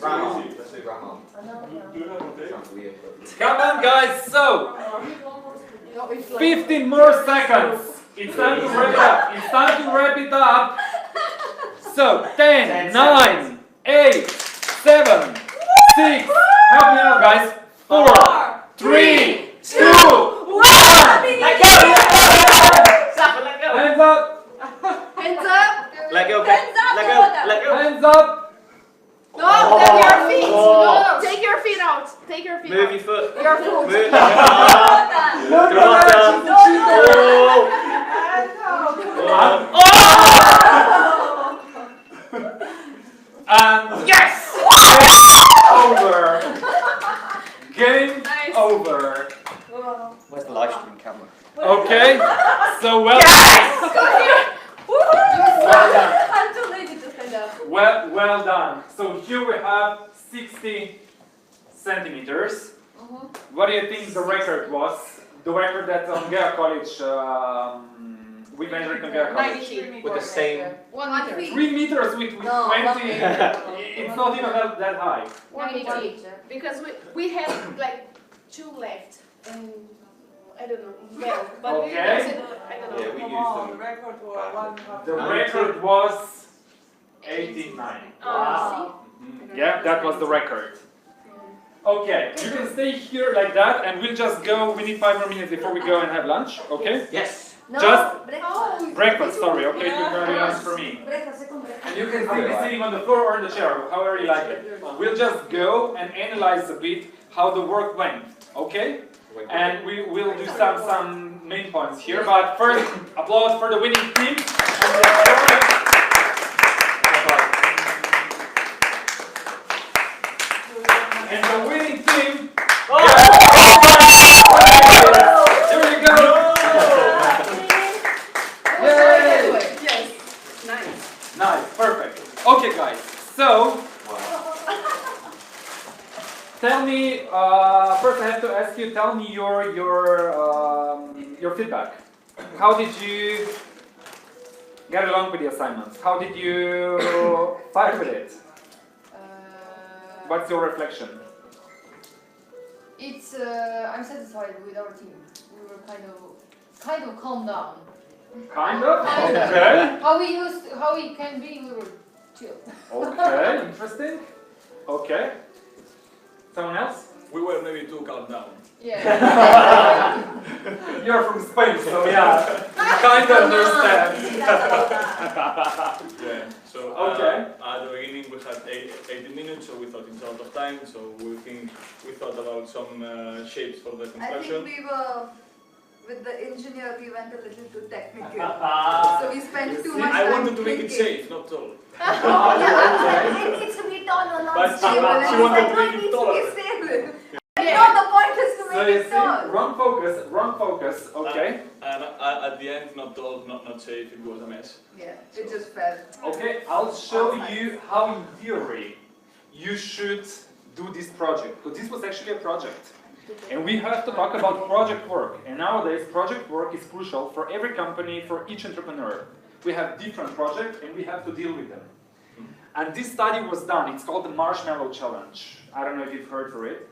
Grandma. Let's do grandma. Sounds weird. Come on, guys. So, 15 more seconds. It's time to wrap it up. It's time to wrap it up. So, 10, 9, 8, 7, 6. Help me out, guys. 4, 3, 2, 1. Hands up. Hands up. Let go. Hands up. Let go. Let go. Hands up. No, take your feet. Oh. No, take your feet out. Take your feet Move out. your foot. Your foot. Move. Look at that. And yes! Game over. Game over. Where's the live stream camera? Okay, so well I'm too lazy to stand up. well done. So here we have 60 centimeters. What do you think the record was? The record that on Gea College we measured on Gea College. With the same. 1 meter. 3 meters with 20. It's not even that high. 1 meter. Because we had like 2 left. And I don't know. Well, but we Okay. used it, I don't know. Yeah, we used them. The record was 89. Wow. Yeah, that was the record. Okay, you can stay here like that and we'll just go. We need 5 more minutes before we go and have lunch, okay? Yes. No, Just breakfast. breakfast, sorry, okay? You're going to be lunch for me. Breakfast, second breakfast. You can still be sitting on the floor or in the chair, however you like it. We'll just go and analyze a bit how the work went, okay? And we will do some main points here, but first, applause for the winning team. And the winning team. Here we go. Yay! Yes. Nice. Nice, perfect. Okay, guys. So, tell me. First, I have to ask you. Tell me your feedback. How did you get along with the assignments? How did you fight with it? What's your reflection? It's I'm satisfied with our team. We were kind of calm down. Kind of. Okay. How we can be, we were chill. Okay. Interesting. Okay. Someone else? We were maybe too calm down. Yeah. You're from Spain, so yeah, you kind of understand. Yeah. So Okay. at the beginning we had 80 minutes, so we thought it's a lot of time. So we thought about some shapes for the I think construction. we were, with the engineer, we went a little too technical. So we spent too much I time wanted to make it thinking. safe, not tall. It needs to be tall or not But stable. she And we wanted said, to no, make it it needs to taller. be stable. Yeah. No, the point is to So make you it see, tall. wrong focus. Okay. And at the end, not tall, not safe. It was a mess. Yeah, it just fell. Okay, I'll show you how in theory you should do this project. Because this was actually a project. And we have to talk about project work. And nowadays, project work is crucial for every company, for each entrepreneur. We have different projects and we have to deal with them. And this study was done. It's called the Marshmallow Challenge. I don't know if you've heard for it.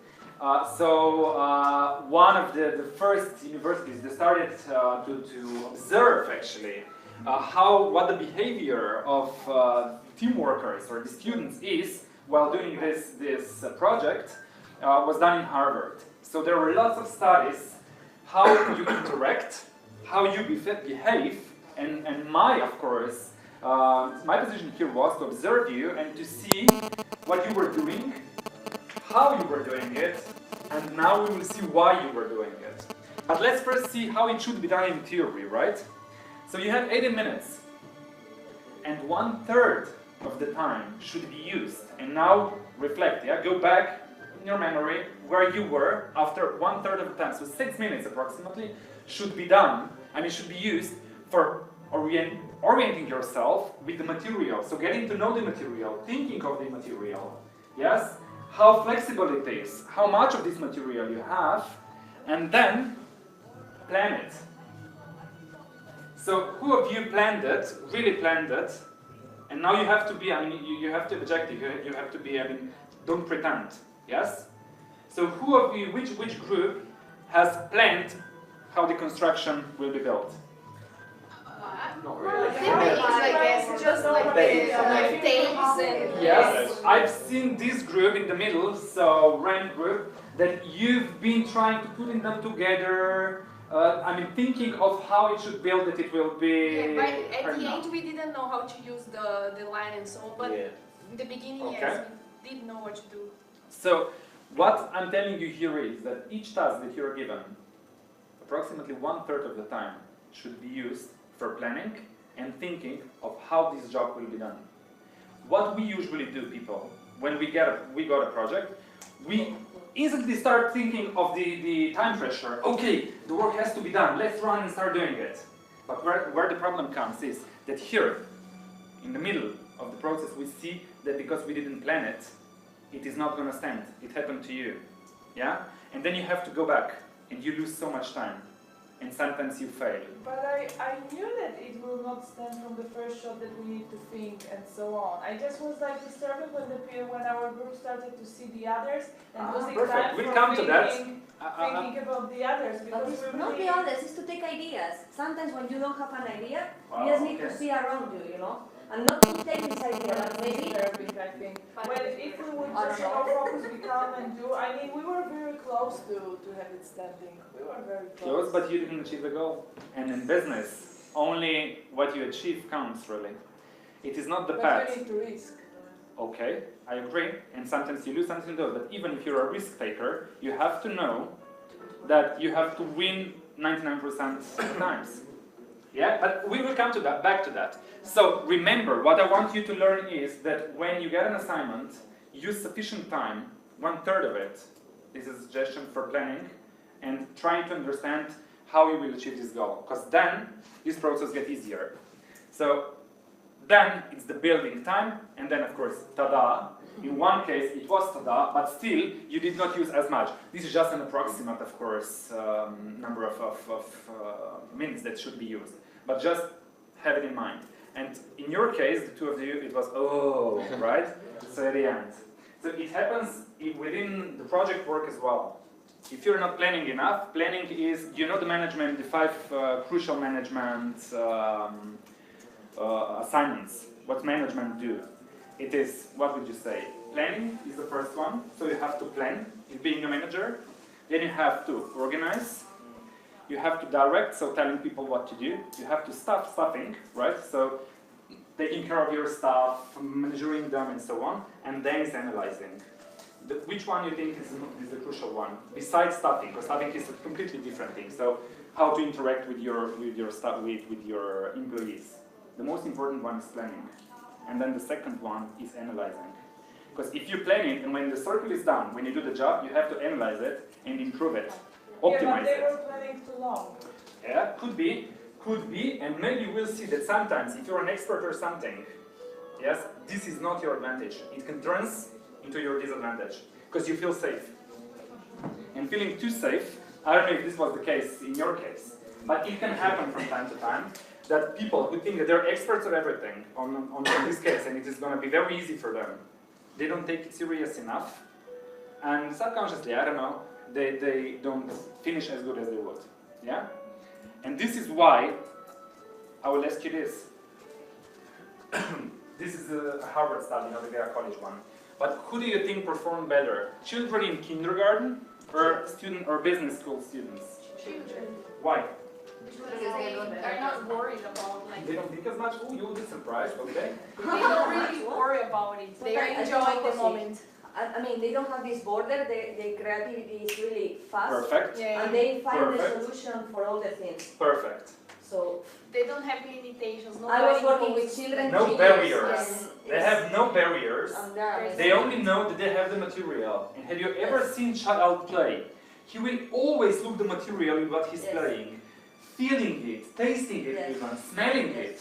One of the first universities, they started to observe actually what the behavior of team workers or the students is while doing this project was done in Harvard. So there were lots of studies how you interact, how you behave, and of course, my position here was to observe you and to see what you were doing, how you were doing it, and now we will see why you were doing it. But let's first see how it should be done in theory, right? So you have 80 minutes, and 1/3 of the time should be used. And now reflect, yeah? Go back in your memory where you were after 1/3 of the time. So 6 minutes approximately should be done, and it should be used for orienting yourself with the material. So getting to know the material, thinking of the material, yes? How flexible it is, how much of this material you have, and then plan it. So who of you planned it, really planned it, And now you have to be, I mean, you have to be objective, you have to be, I mean, don't pretend, yes? So who of you, which group has planned how the construction will be built? Not really. I guess just like the tapes and Yes, I've seen this group in the middle, so RAN group, that you've been trying to putting them together, I mean, thinking of how it should build that it will be. yeah, right. At the end, we didn't know how to use the line and so on, but Yeah. in the beginning, Okay. yes, we did know what to do. So, what I'm telling you here is that each task that you're given, approximately 1/3 of the time, should be used for planning and thinking of how this job will be done. What we usually do, people, when we got a project, we instantly start thinking of the time pressure. Okay, the work has to be done, let's run and start doing it. But where the problem comes is that here, in the middle of the process, we see that because we didn't plan it, it is not going to stand. It happened to you. Yeah? And then you have to go back, and you lose so much time. And sometimes you fail. But I knew that it will not stand from the first shot, that we need to think and so on. I just was like disturbed when our group started to see the others and losing perfect. time We'll for come to that. thinking about the others, But because it's we not really the others, it's to take ideas. Sometimes when you don't have an idea, Wow, you just need to okay. see around you, you know? And not to take this idea, but maybe disturbing, I think. When if we would just focus, be calm and do. I mean, we were very close to have it standing. We were very Close, but you didn't achieve the goal. And in business, only what you achieve counts, really. It is not the But path. we need to risk. Okay, I agree. And sometimes you lose, sometimes you don't. But even if you're a risk taker, you have to know that you have to win 99% of the times. Yeah, but we will come to that, back to that. So remember, what I want you to learn is that when you get an assignment, use sufficient time, 1/3 of it. This is a suggestion for planning, and trying to understand how you will achieve this goal. Because then, this process gets easier. So then, it's the building time, and then of course, tada. In one case, it was tada, but still, you did not use as much. This is just an approximate, of course, number of minutes that should be used. But just have it in mind. And in your case, the two of you, it was, oh, right? So at the end. So it happens within the project work as well. If you're not planning enough, planning is, you know the management, the 5 crucial management assignments. What management do? It is, what would you say? Planning is the first one, so you have to plan, being a manager. Then you have to organize. You have to direct, so telling people what to do. You have to staffing, right? So taking care of your staff, measuring them, and so on. And then is analyzing. Which one you think is the crucial one? Besides staffing, because staffing is a completely different thing. So how to interact with your staff, with your employees. The most important one is planning. And then the second one is analyzing. Because if you plan it, and when the circle is done, when you do the job, you have to analyze it and improve it. Optimize yeah, but they it. were planning too long. Yeah, could be, and maybe you will see that sometimes if you're an expert or something, yes, this is not your advantage. It can turn into your disadvantage because you feel safe. And feeling too safe, I don't know if this was the case in your case, but it can happen from time to time that people who think that they're experts of everything on this case and it is going to be very easy for them, they don't take it serious enough, and subconsciously, I don't know, they don't finish as good as they would. Yeah? And this is why I will ask you this. This is a Harvard study, not the college one. But who do you think performed better? Children in kindergarten or business school students? Children. Why? They're not worried about like. They don't think as much? Oh, you'll be surprised, okay? They don't really worry about it. They are enjoying the moment. I mean, they don't have this border, their creativity is really fast. Perfect. Yeah. And they find Perfect. the solution for all the things. Perfect. So, They don't have limitations. I was working with children. No genius, barriers. and They it's- have no barriers. and they're They amazing. only know that they have the material. And have you ever seen child play? He will always look the material in what he's Yes. playing, feeling it, tasting it, Yes. even smelling Yes. it.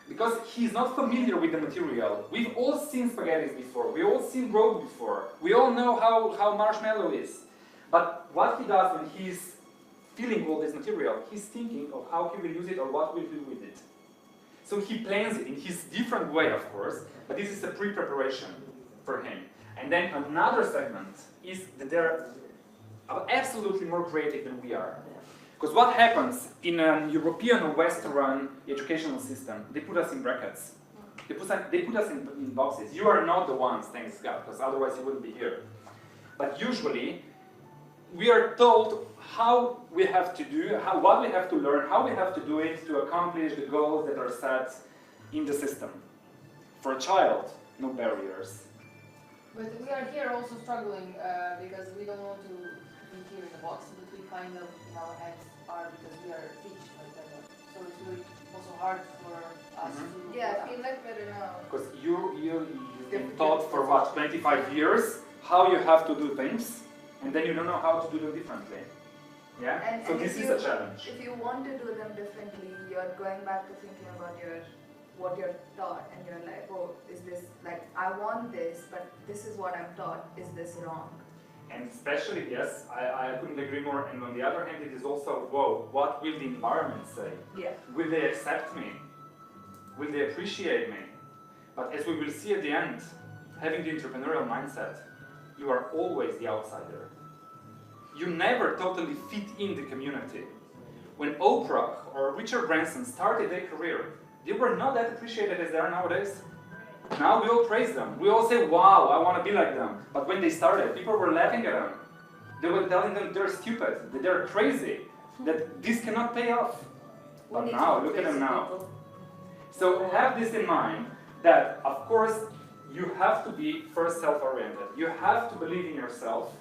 Because he's not familiar with the material. We've all seen spaghetti before. We've all seen road before. We all know how marshmallow is. But what he does when he's feeling all this material, he's thinking of how he will use it or what will he do with it. So he plans it in his different way, of course, but this is a pre-preparation for him. And then another segment is that they're absolutely more creative than we are. Because what happens in a European or Western educational system, they put us in brackets. They put us in boxes. You are not the ones, thanks God, because otherwise you wouldn't be here. But usually, we are told how we have to do, what we have to learn, how we have to do it to accomplish the goals that are set in the system. For a child, no barriers. But we are here also struggling because we don't want to be here in the box, but we kind of in our heads are because we are teaching like that. So it's really also hard for us to. Yeah, I feel like better now. Because you've been taught for what, 25 years, how you have to do things, and then you don't know how to do them differently. Yeah? And So if this is you- a challenge. If you want to do them differently, you're going back to thinking about what you're taught, and you're like, oh, is this, like, I want this, but this is what I'm taught, is this wrong? And especially, yes, I couldn't agree more. And on the other hand, it is also, whoa, what will the environment say? Yeah. Will they accept me? Will they appreciate me? But as we will see at the end, having the entrepreneurial mindset, you are always the outsider. You never totally fit in the community. When Oprah or Richard Branson started their career, they were not that appreciated as they are nowadays. Now we all praise them. We all say, wow, I want to be like them. But when they started, people were laughing at them. They were telling them they're stupid, that they're crazy, that this cannot pay off. But now, look at them now. So have this in mind, that of course, you have to be first self-oriented. You have to believe in yourself,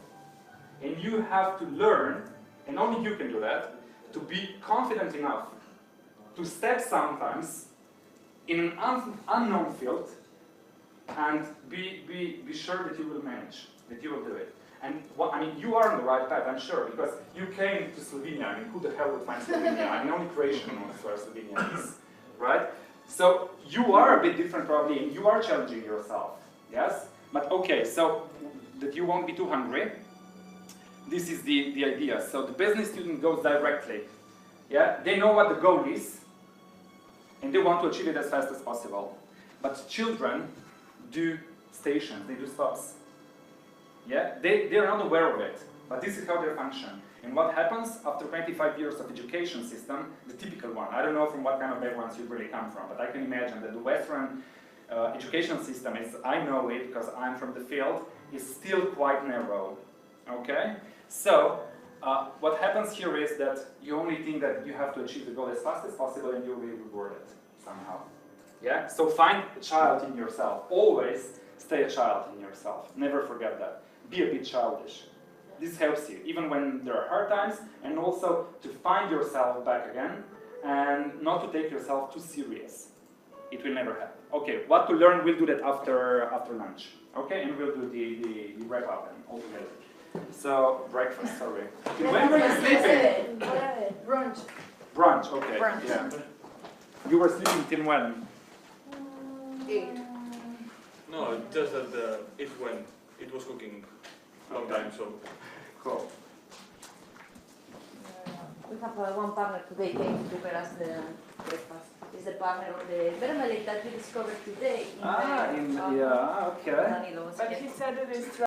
and you have to learn, and only you can do that, to be confident enough to step sometimes in an unknown field and be sure that you will manage, that you will do it. And I mean, you are on the right path, I'm sure, because you came to Slovenia. I mean, who the hell would find Slovenia? I mean, only Croatian knows where Slovenia is, right? So you are a bit different probably, and you are challenging yourself, yes? But okay, so that you won't be too hungry, this is the idea. So the business student goes directly, yeah? They know what the goal is, and they want to achieve it as fast as possible. But children do stations, they do stops. Yeah, they're not aware of it, but this is how they function. And what happens after 25 years of education system, the typical one, I don't know from what kind of backgrounds you really come from, but I can imagine that the Western educational system, as I know it, because I'm from the field, is still quite narrow, okay? So, what happens here is that you only think that you have to achieve the goal as fast as possible and you'll be rewarded somehow. Yeah? So find a child in yourself. Always stay a child in yourself. Never forget that. Be a bit childish. This helps you, even when there are hard times, and also to find yourself back again, and not to take yourself too serious. It will never happen. Okay, what to learn, we'll do that after lunch. Okay, and we'll do the wrap up and all together. So, breakfast, sorry. When were you sleeping? Brunch. Brunch, okay. Brunch. Yeah. You were sleeping till when? 8. No, just that it was cooking long time, so. Cool. We have one partner today came to prepare us the breakfast. It's the partner of the vermicelli that we discovered today. Okay. Danilo was But here. he said it is